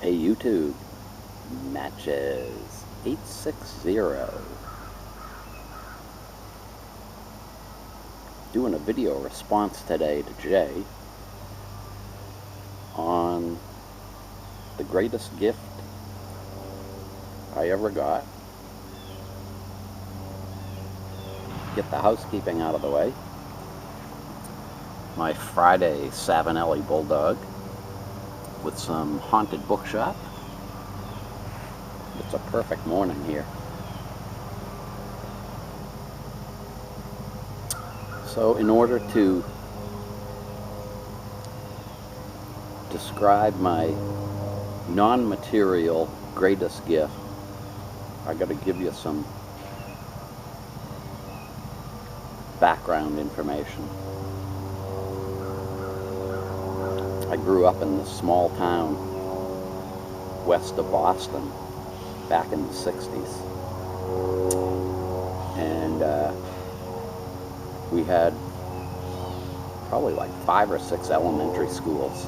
Hey YouTube, matches 860. Doing a video response today to Jay on the greatest gift I ever got. Get the housekeeping out of the way. My Friday Savinelli Bulldog with some haunted bookshop. It's a perfect morning here. So in order to describe my non-material greatest gift, I got to give you some background information. I grew up in this small town west of Boston back in the 60s. And we had probably like 5 or 6 elementary schools.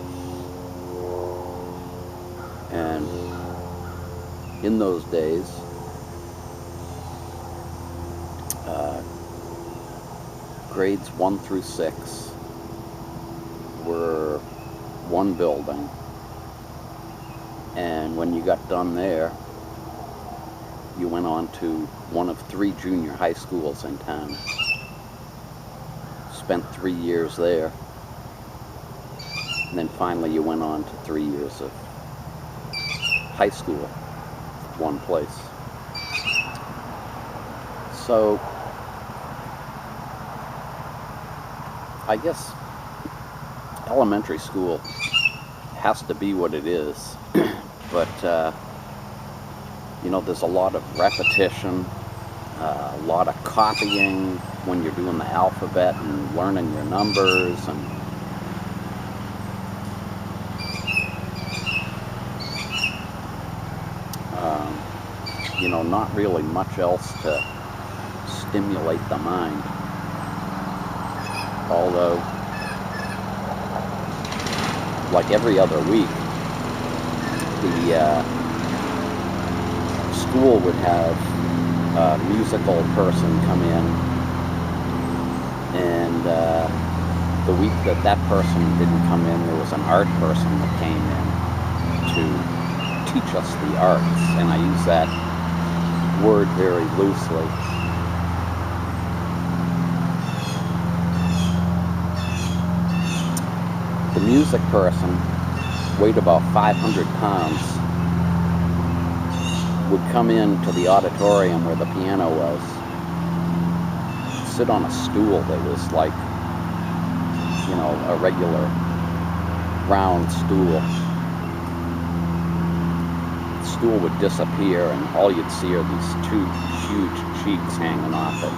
And in those days, grades 1 through 6 were one building, and when you got done there, you went on to one of 3 junior high schools in town. Spent 3 years there, and then finally you went on to 3 years of high school, one place. So I guess elementary school has to be what it is, but you know, there's a lot of repetition, a lot of copying when you're doing the alphabet and learning your numbers, and you know, not really much else to stimulate the mind. Although, like every other week, the school would have a musical person come in, and the week that that person didn't come in, there was an art person that came in to teach us the arts, and I use that word very loosely. The music person weighed about 500 pounds, would come into the auditorium where the piano was, sit on a stool that was like, you know, a regular round stool. The stool would disappear, and all you'd see are these 2 huge cheeks hanging off it.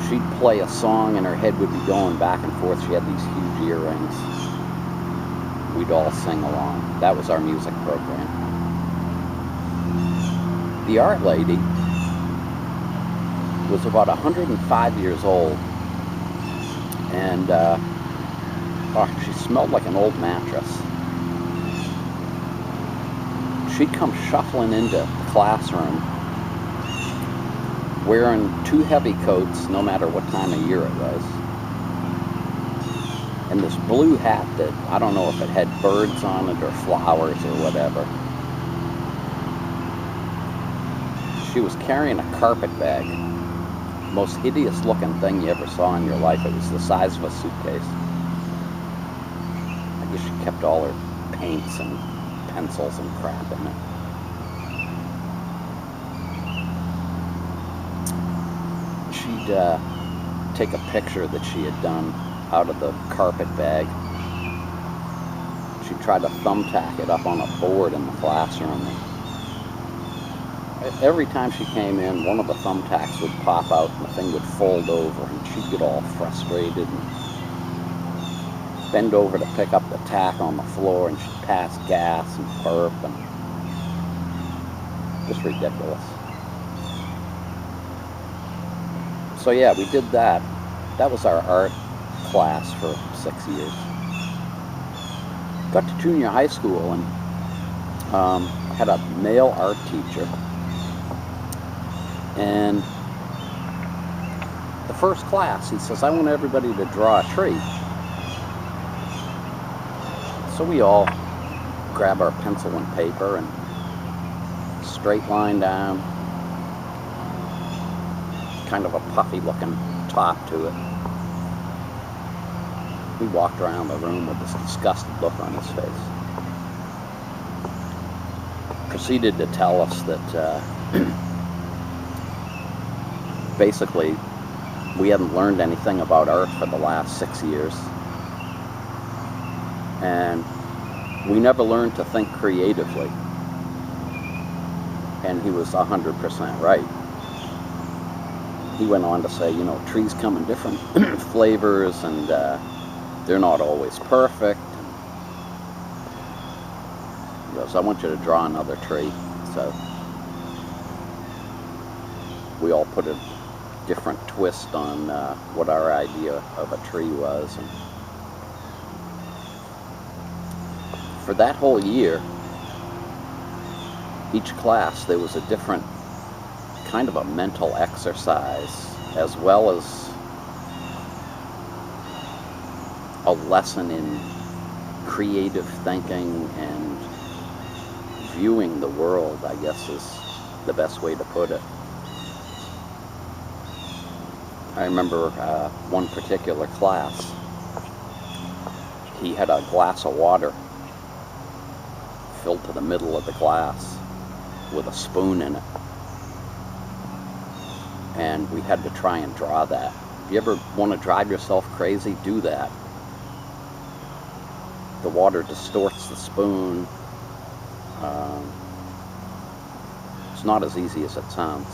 She'd play a song and her head would be going back and forth. She had these huge earrings. We'd all sing along. That was our music program. The art lady was about 105 years old, and she smelled like an old mattress. She'd come shuffling into the classroom wearing 2 heavy coats, no matter what time of year it was, and this blue hat that, I don't know if it had birds on it or flowers or whatever. She was carrying a carpet bag. Most hideous looking thing you ever saw in your life. It was the size of a suitcase. I guess she kept all her paints and pencils and crap in it. She'd take a picture that she had done out of the carpet bag. She'd try to thumbtack it up on a board in the classroom. Every time she came in, one of the thumbtacks would pop out and the thing would fold over, and she'd get all frustrated and bend over to pick up the tack on the floor, and she'd pass gas and burp, and just ridiculous. So yeah, we did that. That was our art class for 6 years. Got to junior high school and I had a male art teacher, and the first class he says, "I want everybody to draw a tree." So we all grab our pencil and paper and straight line down, kind of a puffy looking top to it. He walked around the room with this disgusted look on his face. Proceeded to tell us that basically we hadn't learned anything about art for the last 6 years, and we never learned to think creatively. And he was 100% right. He went on to say, you know, trees come in different flavors, and they're not always perfect. He goes, "I want you to draw another tree." So we all put a different twist on what our idea of a tree was. And for that whole year, each class there was a different kind of a mental exercise, as well as a lesson in creative thinking and viewing the world, I guess is the best way to put it. I remember one particular class, he had a glass of water filled to the middle of the glass with a spoon in it, and we had to try and draw that. If you ever want to drive yourself crazy, do that. The water distorts the spoon. It's not as easy as it sounds.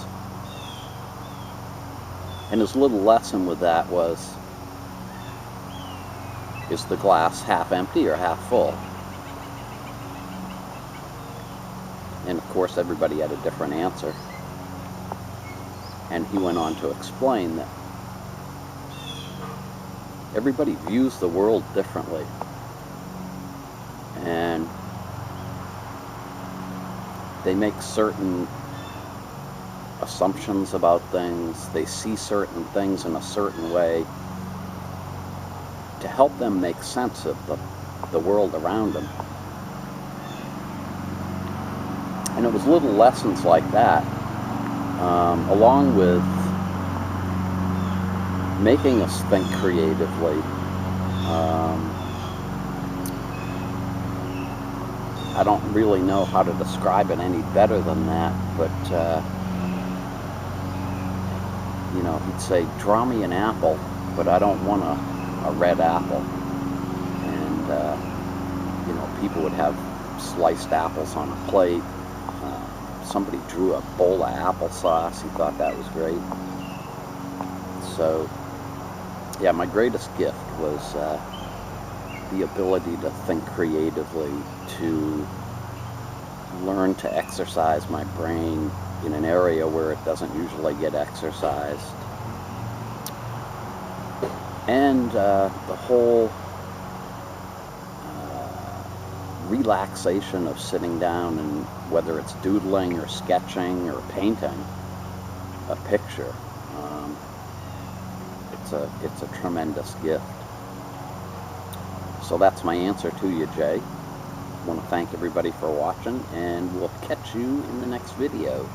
And his little lesson with that was, is the glass half empty or half full? And of course everybody had a different answer. And he went on to explain that everybody views the world differently. And they make certain assumptions about things. They see certain things in a certain way to help them make sense of the world around them. And it was little lessons like that, along with making us think creatively. I don't really know how to describe it any better than that, but you know, he'd say, "Draw me an apple, but I don't want a red apple." And you know, people would have sliced apples on a plate. Somebody drew a bowl of applesauce. He thought that was great. So yeah, my greatest gift was the ability to think creatively, to learn to exercise my brain in an area where it doesn't usually get exercised. And the whole relaxation of sitting down, and whether it's doodling or sketching or painting a picture, it's a tremendous gift. So that's my answer to you, Jay. I want to thank everybody for watching, and we'll catch you in the next video.